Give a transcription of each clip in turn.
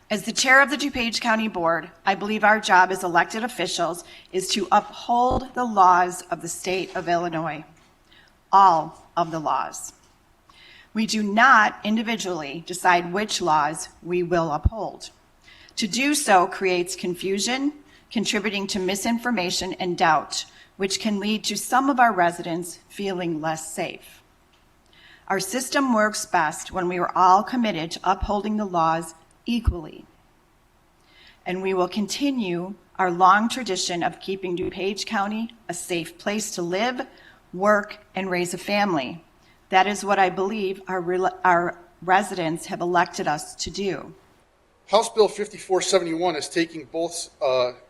As the chair of the DuPage County Board, I believe our job as elected officials is to uphold the laws of the state of Illinois, all of the laws. We do not individually decide which laws we will uphold. To do so creates confusion, contributing to misinformation and doubt, which can lead to some of our residents feeling less safe. Our system works best when we are all committed to upholding the laws equally. And we will continue our long tradition of keeping DuPage County a safe place to live, work, and raise a family. That is what I believe our residents have elected us to do. House Bill 5471 is taking both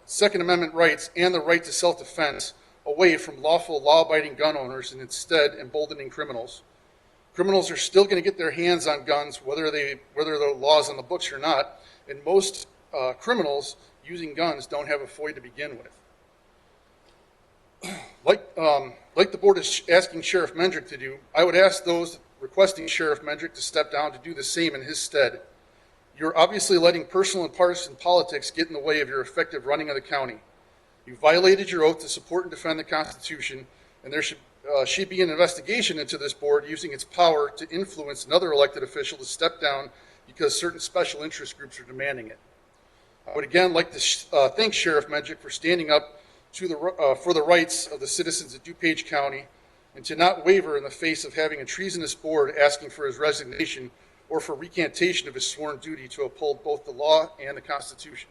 Second Amendment rights and the right to self-defense away from lawful, law-abiding gun owners and instead emboldening criminals. Criminals are still going to get their hands on guns, whether the law's on the books or not, and most criminals using guns don't have a FOIA to begin with. Like the board is asking Sheriff Mendrick to do, I would ask those requesting Sheriff Mendrick to step down to do the same in his stead. You're obviously letting personal and partisan politics get in the way of your effective running of the county. You violated your oath to support and defend the Constitution, and there should be an investigation into this board using its power to influence another elected official to step down because certain special interest groups are demanding it. I would again like to thank Sheriff Mendrick for standing up for the rights of the citizens of DuPage County and to not waver in the face of having a treasonous board asking for his resignation or for recantation of his sworn duty to uphold both the law and the Constitution.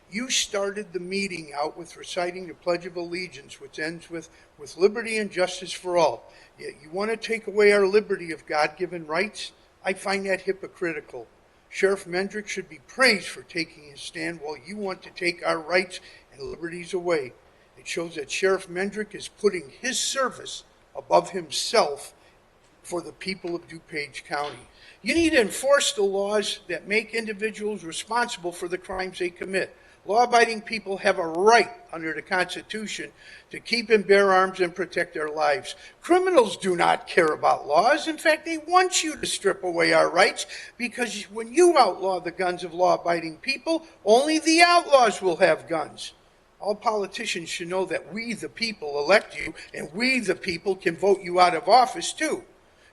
You started the meeting out with reciting the Pledge of Allegiance, which ends with liberty and justice for all. Yet you want to take away our liberty of God-given rights? I find that hypocritical. Sheriff Mendrick should be praised for taking his stand while you want to take our rights and liberties away. It shows that Sheriff Mendrick is putting his service above himself for the people of DuPage County. You need to enforce the laws that make individuals responsible for the crimes they commit. Law-abiding people have a right under the Constitution to keep and bear arms and protect their lives. Criminals do not care about laws. In fact, they want you to strip away our rights because when you outlaw the guns of law-abiding people, only the outlaws will have guns. All politicians should know that we, the people, elect you, and we, the people, can vote you out of office, too.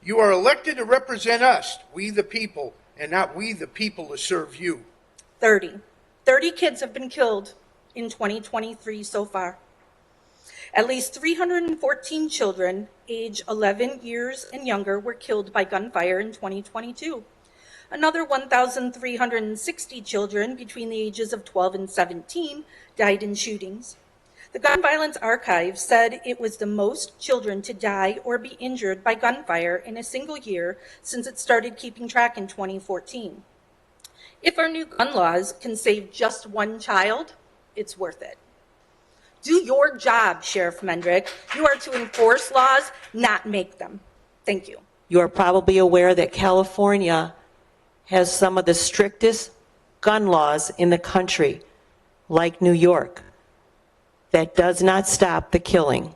You are elected to represent us, we, the people, and not we, the people, to serve you. 30 kids have been killed in 2023 so far. At least 314 children age 11 years and younger were killed by gunfire in 2022. Another 1,360 children between the ages of 12 and 17 died in shootings. The Gun Violence Archive said it was the most children to die or be injured by gunfire in a single year since it started keeping track in 2014. If our new gun laws can save just one child, it's worth it. Do your job, Sheriff Mendrick. You are to enforce laws, not make them. Thank you. You are probably aware that California has some of the strictest gun laws in the country, like New York. That does not stop the killing.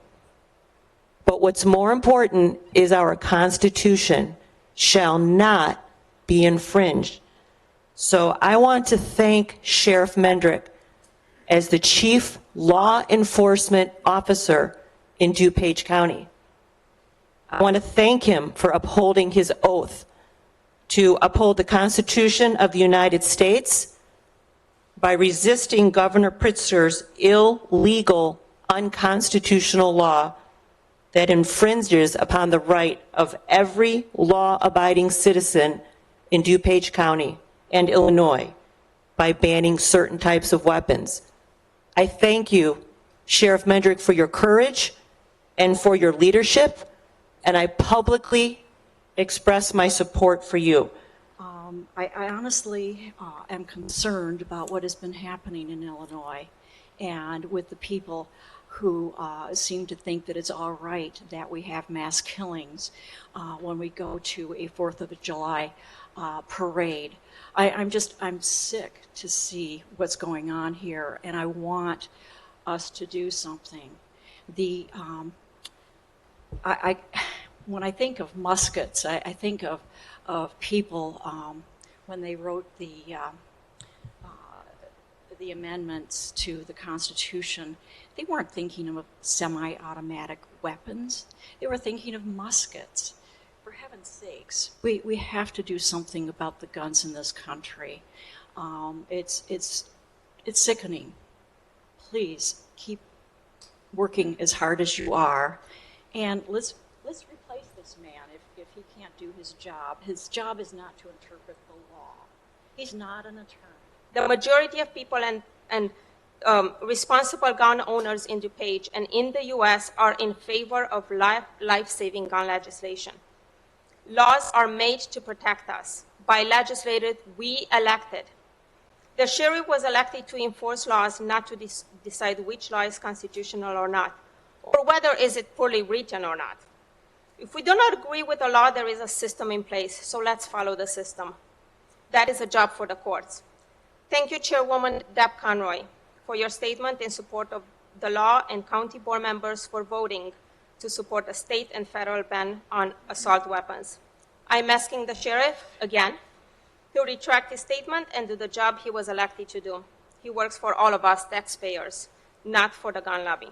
But what's more important is our Constitution shall not be infringed. So I want to thank Sheriff Mendrick as the Chief Law Enforcement Officer in DuPage County. I want to thank him for upholding his oath to uphold the Constitution of the United States by resisting Governor Pritzker's illegal, unconstitutional law that infringes upon the right of every law-abiding citizen in DuPage County and Illinois by banning certain types of weapons. I thank you, Sheriff Mendrick, for your courage and for your leadership, and I publicly express my support for you. I honestly am concerned about what has been happening in Illinois and with the people who seem to think that it's all right that we have mass killings when we go to a 4th of July parade. I'm sick to see what's going on here, and I want us to do something. When I think of muskets, I think of people when they wrote the the amendments to the Constitution, they weren't thinking of semi-automatic weapons. They were thinking of muskets. For heaven's sakes, we have to do something about the guns in this country. It's sickening. Please keep working as hard as you are, and let's replace this man if he can't do his job. His job is not to interpret the law. He's not an attorney. The majority of people and responsible gun owners in DuPage and in the U.S. are in favor of life-saving gun legislation. Laws are made to protect us by legislators we elected. The sheriff was elected to enforce laws, not to decide which law is constitutional or not, or whether is it poorly written or not. If we do not agree with the law, there is a system in place, so let's follow the system. That is a job for the courts. Thank you, Chairwoman Deb Conroy, for your statement in support of the law, and county board members for voting to support a state and federal ban on assault weapons. I'm asking the sheriff, again, to retract his statement and do the job he was elected to do. He works for all of us taxpayers, not for the gun lobby.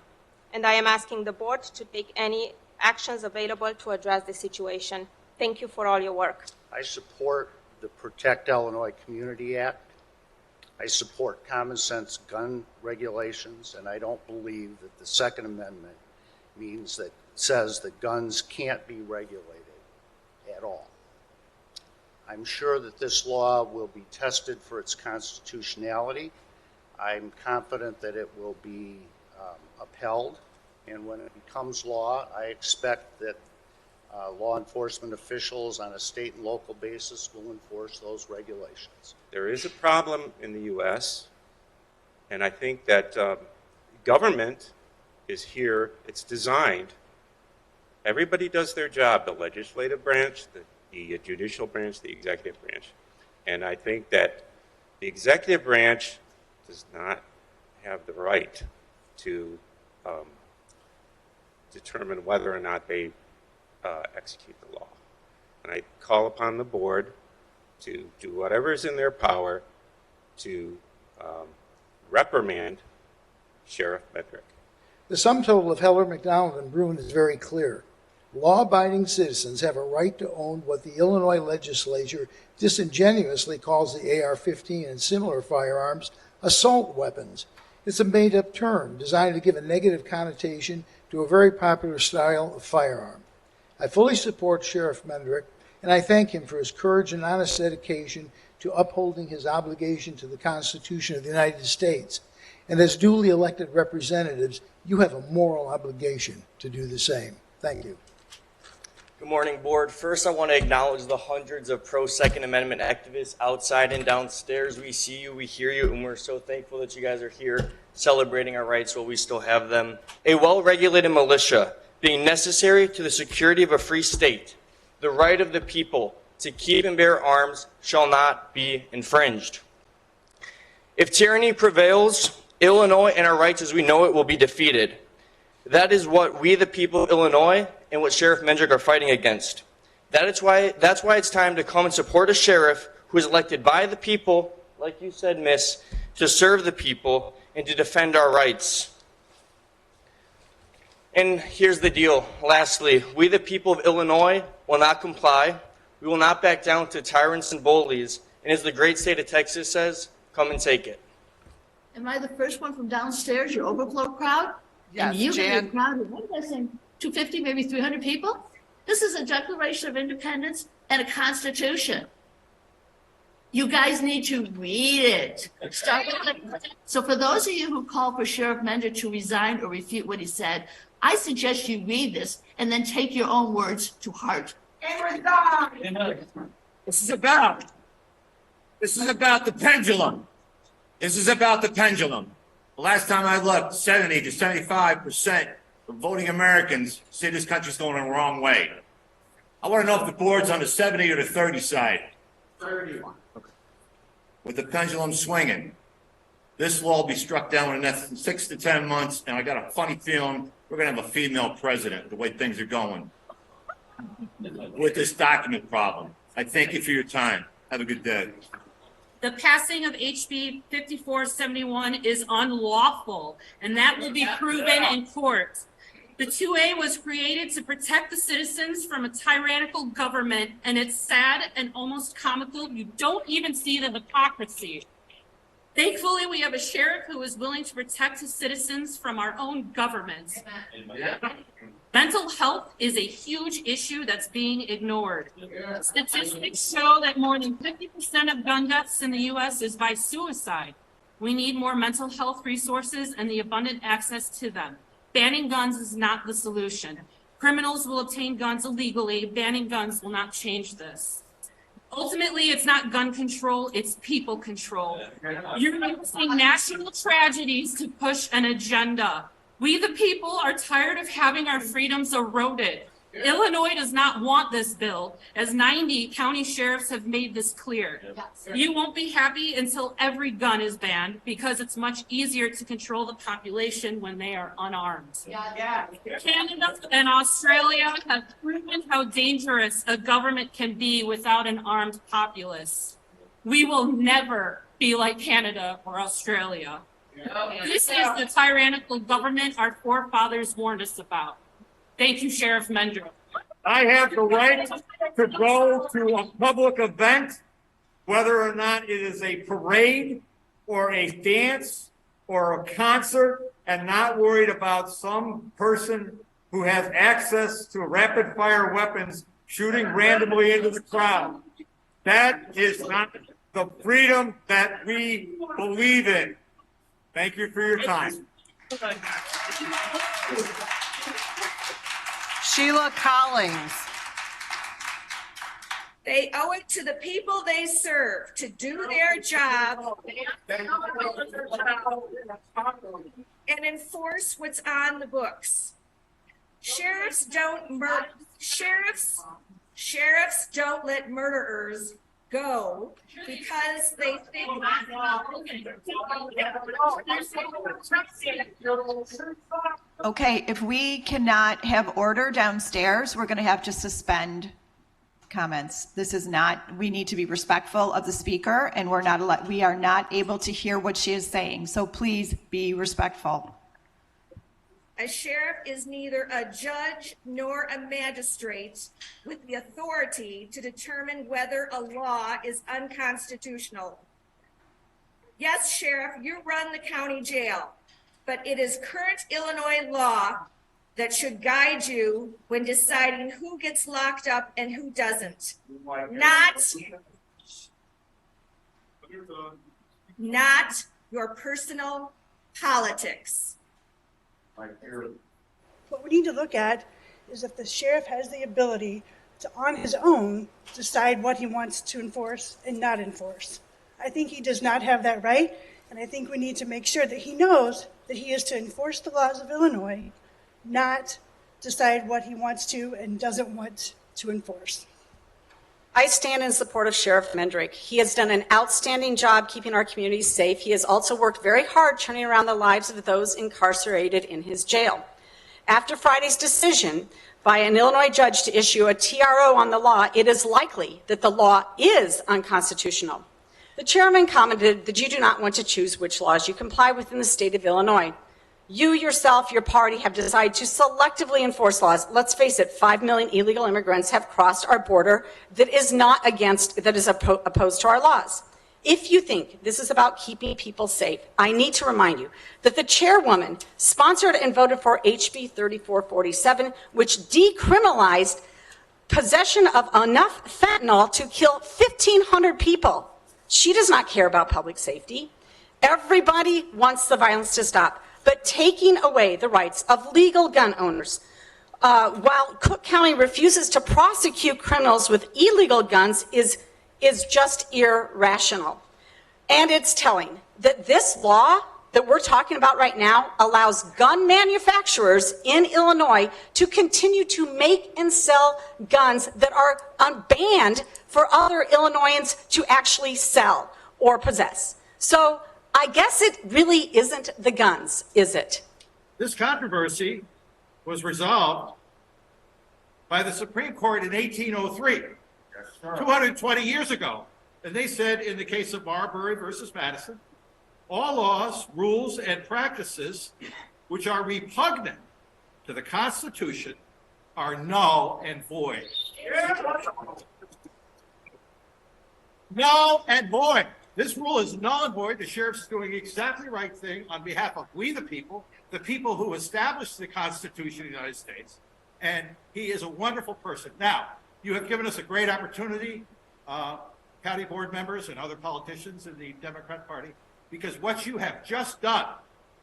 And I am asking the board to take any actions available to address the situation. Thank you for all your work. I support the Protect Illinois Community Act. I support common sense gun regulations, and I don't believe that the Second Amendment means that says that guns can't be regulated at all. I'm sure that this law will be tested for its constitutionality. I'm confident that it will be upheld, and when it becomes law, I expect that law enforcement officials on a state and local basis will enforce those regulations. There is a problem in the U.S., and I think that government is here. It's designed. Everybody does their job, the legislative branch, the judicial branch, the executive branch. And I think that the executive branch does not have the right to determine whether or not they execute the law. And I call upon the board to do whatever is in their power to reprimand Sheriff Mendrick. The sum total of Heller, McDonald, and Bruin is very clear. Law-abiding citizens have a right to own what the Illinois legislature disingenuously calls the AR-15 and similar firearms assault weapons. It's a made-up term designed to give a negative connotation to a very popular style of firearm. I fully support Sheriff Mendrick, and I thank him for his courage and honest dedication to upholding his obligation to the Constitution of the United States. And as duly elected representatives, you have a moral obligation to do the same. Thank you. Good morning, Board. First, I want to acknowledge the hundreds of pro-Second Amendment activists outside and downstairs. We see you, we hear you, and we're so thankful that you guys are here celebrating our rights while we still have them. A well-regulated militia being necessary to the security of a free state, the right of the people to keep and bear arms shall not be infringed. If tyranny prevails, Illinois and our rights as we know it will be defeated. That is what we, the people of Illinois, and what Sheriff Mendrick are fighting against. That's why it's time to come and support a sheriff who is elected by the people, like you said, Miss, to serve the people and to defend our rights. And here's the deal. Lastly, we, the people of Illinois, will not comply. We will not back down to tyrants and bullies. And as the great state of Texas says, come and take it. Am I the first one from downstairs, your overflow crowd? Yes, and you Jan. a crowd of, what was I saying, 250, maybe 300 people? This is a Declaration of Independence and a Constitution. You guys need to read it. Start with it. So for those of you who call for Sheriff Mendrick to resign or refute what he said, I suggest you read this and then take your own words to heart. This is about the pendulum. This is about the pendulum. The last time I looked, 70 to 75% of voting Americans say this country's going the wrong way. I want to know if the board's on the 70 or the 30 side. 31. Okay. With the pendulum swinging. This law will be struck down in the next 6 to 10 months, and I got a funny feeling we're going to have a female president, the way things are going with this document problem. I thank you for your time. Have a good day. The passing of HB 5471 is unlawful, and that will be proven in court. The 2A was created to protect the citizens from a tyrannical government, and it's sad and almost comical. You don't even see the hypocrisy. Thankfully, we have a sheriff who is willing to protect his citizens from our own government. Mental health is a huge issue that's being ignored. Statistics show that more than 50% of gun deaths in the U.S. is by suicide. We need more mental health resources and the abundant access to them. Banning guns is not the solution. Criminals will obtain guns illegally. Banning guns will not change this. Ultimately, it's not gun control, it's people control. You're using national tragedies to push an agenda. We, the people, are tired of having our freedoms eroded. Illinois does not want this bill, as 90 county sheriffs have made this clear. You won't be happy until every gun is banned, because it's much easier to control the population when they are unarmed. Canada and Australia have proven how dangerous a government can be without an armed populace. We will never be like Canada or Australia. This is the tyrannical government our forefathers warned us about. Thank you, Sheriff Mendrick. I have the right to go to a public event, whether or not it is a parade or a dance or a concert, and not worried about some person who has access to rapid fire weapons shooting randomly into the crowd. That is not the freedom that we believe in. Thank you for your time. Sheila Collins. They owe it to the people they serve to do their job and enforce what's on the books. Sheriffs don't let murderers go because they think. Okay, if we cannot have order downstairs, we're going to have to suspend comments. This is not, we need to be respectful of the speaker, and we are not able to hear what she is saying. So please be respectful. A sheriff is neither a judge nor a magistrate with the authority to determine whether a law is unconstitutional. Yes, Sheriff, you run the county jail, but it is current Illinois law that should guide you when deciding who gets locked up and who doesn't. Not your personal politics. What we need to look at is if the sheriff has the ability to, on his own, decide what he wants to enforce and not enforce. I think he does not have that right, and I think we need to make sure that he knows that he is to enforce the laws of Illinois, not decide what he wants to and doesn't want to enforce. I stand in support of Sheriff Mendrick. He has done an outstanding job keeping our communities safe. He has also worked very hard turning around the lives of those incarcerated in his jail. After Friday's decision by an Illinois judge to issue a TRO on the law, it is likely that the law is unconstitutional. The chairman commented that you do not want to choose which laws you comply with in the state of Illinois. You yourself, your party, have decided to selectively enforce laws. Let's face it, 5 million illegal immigrants have crossed our border that is opposed to our laws. If you think this is about keeping people safe, I need to remind you that the chairwoman sponsored and voted for HB 3447, which decriminalized possession of enough fentanyl to kill 1,500 people. She does not care about public safety. Everybody wants the violence to stop. But taking away the rights of legal gun owners, while Cook County refuses to prosecute criminals with illegal guns, is just irrational. And it's telling that this law that we're talking about right now allows gun manufacturers in Illinois to continue to make and sell guns that are banned for other Illinoisans to actually sell or possess. So I guess it really isn't the guns, is it? This controversy was resolved by the Supreme Court in 1803, 220 years ago. And they said in the case of Marbury versus Madison, all laws, rules, and practices which are repugnant to the Constitution are null and void. Null and void. This rule is null and void. The sheriff's doing exactly the right thing on behalf of we the people who established the Constitution of the United States. And he is a wonderful person. Now, you have given us a great opportunity, county board members and other politicians in the Democrat Party, because what you have just done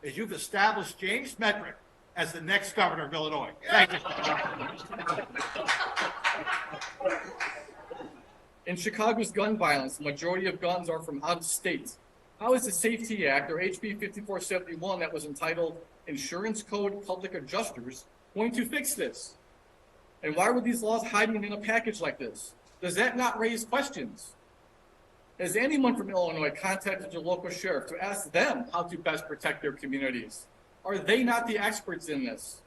is you've established James Mendrick as the next governor of Illinois. Thank you. In Chicago's gun violence, the majority of guns are from out of state. How is the Safety Act, or HB 5471, that was entitled Insurance Code Public Adjusters, going to fix this? And why were these laws hiding in a package like this? Does that not raise questions? Has anyone from Illinois contacted your local sheriff to ask them how to best protect their communities? Are they not the experts in this?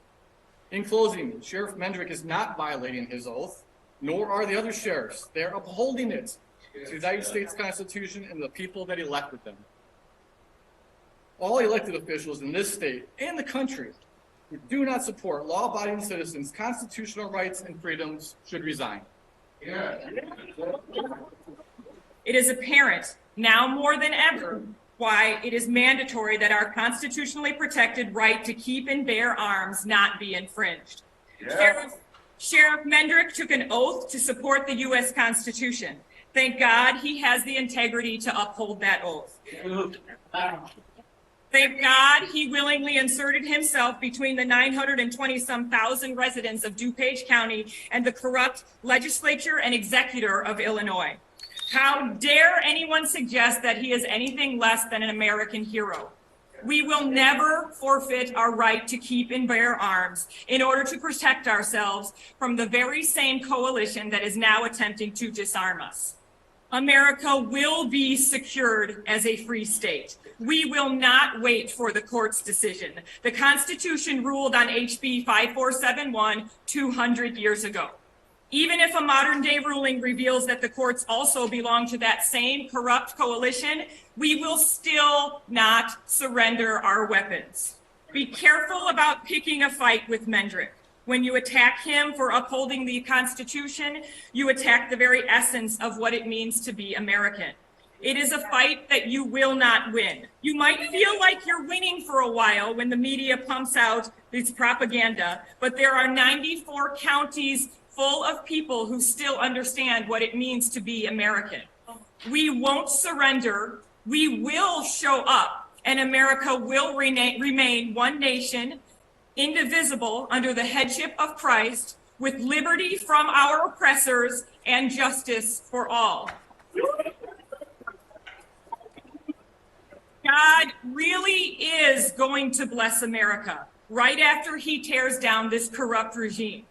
In closing, Sheriff Mendrick is not violating his oath, nor are the other sheriffs. They're upholding it, the United States Constitution and the people that elected them. All elected officials in this state and the country who do not support law-abiding citizens' constitutional rights and freedoms should resign. It is apparent now more than ever why it is mandatory that our constitutionally protected right to keep and bear arms not be infringed. Sheriff Mendrick took an oath to support the U.S. Constitution. Thank God he has the integrity to uphold that oath. Thank God he willingly inserted himself between the 920-some thousand residents of DuPage County and the corrupt legislature and executive of Illinois. How dare anyone suggest that he is anything less than an American hero? We will never forfeit our right to keep and bear arms in order to protect ourselves from the very same coalition that is now attempting to disarm us. America will be secured as a free state. We will not wait for the court's decision. The Constitution ruled on HB 5471 200 years ago. Even if a modern day ruling reveals that the courts also belong to that same corrupt coalition, we will still not surrender our weapons. Be careful about picking a fight with Mendrick. When you attack him for upholding the Constitution, you attack the very essence of what it means to be American. It is a fight that you will not win. You might feel like you're winning for a while when the media pumps out this propaganda, but there are 94 counties full of people who still understand what it means to be American. We won't surrender. We will show up, and America will remain one nation, indivisible under the headship of Christ, with liberty from our oppressors and justice for all. God really is going to bless America right after he tears down this corrupt regime.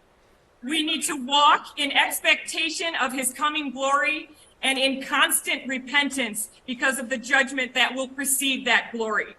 We need to walk in expectation of his coming glory and in constant repentance because of the judgment that will precede that glory.